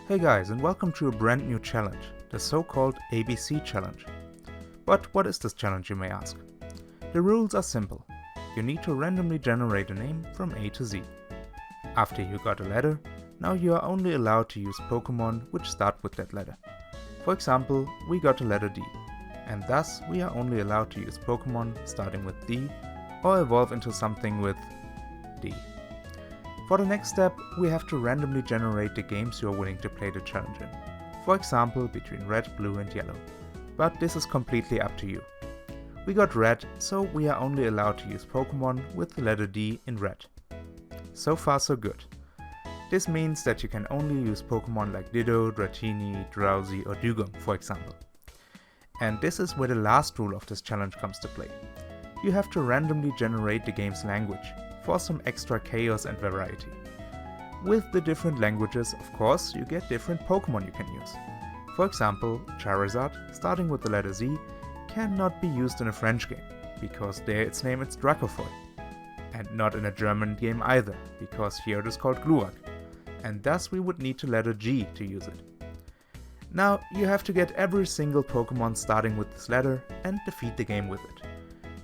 Hey guys, and welcome to a brand new challenge, the so-called ABC challenge. But what is this challenge, you may ask? The rules are simple. You need to randomly generate a name from A to Z. After you got a letter, now you are only allowed to use Pokemon which start with that letter. For example, we got a letter D, and thus we are only allowed to use Pokemon starting with D or evolve into something with D. For the next step, we have to randomly generate the games you are willing to play the challenge in. For example, between red, blue and yellow. But this is completely up to you. We got red, so we are only allowed to use Pokemon with the letter D in red. So far so good. This means that you can only use Pokemon like Ditto, Dratini, Drowsy or Dugong, for example. And this is where the last rule of this challenge comes to play. You have to randomly generate the game's language, for some extra chaos and variety. With the different languages, of course, you get different Pokemon you can use. For example, Charizard, starting with the letter Z, cannot be used in a French game, because there its name is Dracofoy. And not in a German game either, because here it is called Glurak. And thus we would need the letter G to use it. Now, you have to get every single Pokemon starting with this letter and defeat the game with it.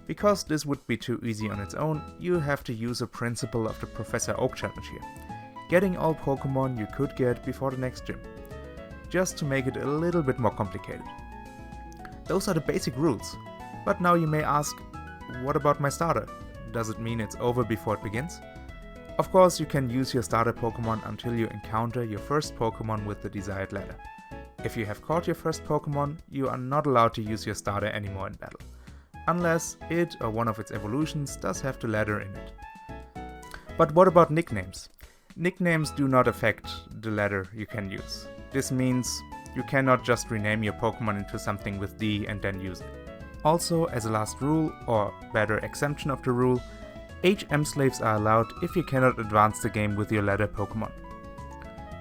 Because this would be too easy on its own, you have to use a principle of the Professor Oak challenge here. Getting all Pokemon you could get before the next gym. Just to make it a little bit more complicated. Those are the basic rules. But now you may ask, what about my starter? Does it mean it's over before it begins? Of course, you can use your starter Pokemon until you encounter your first Pokemon with the desired letter. If you have caught your first Pokemon, you are not allowed to use your starter anymore in battle. Unless it or one of its evolutions does have the letter in it. But what about nicknames? Nicknames do not affect the letter you can use. This means you cannot just rename your Pokemon into something with D and then use it. Also, as a last rule, or better exemption of the rule, HM slaves are allowed if you cannot advance the game with your letter Pokemon.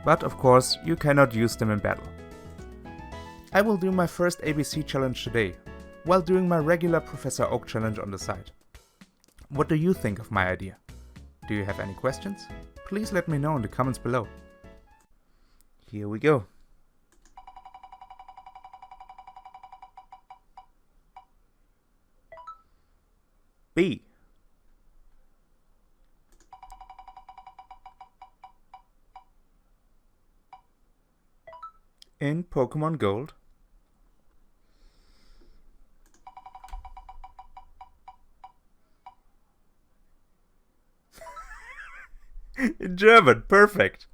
But of course, you cannot use them in battle. I will do my first ABC challenge today, while doing my regular Professor Oak challenge on the side. What do you think of my idea? Do you have any questions? Please let me know in the comments below. Here we go. B. In Pokemon Gold, in German, perfect.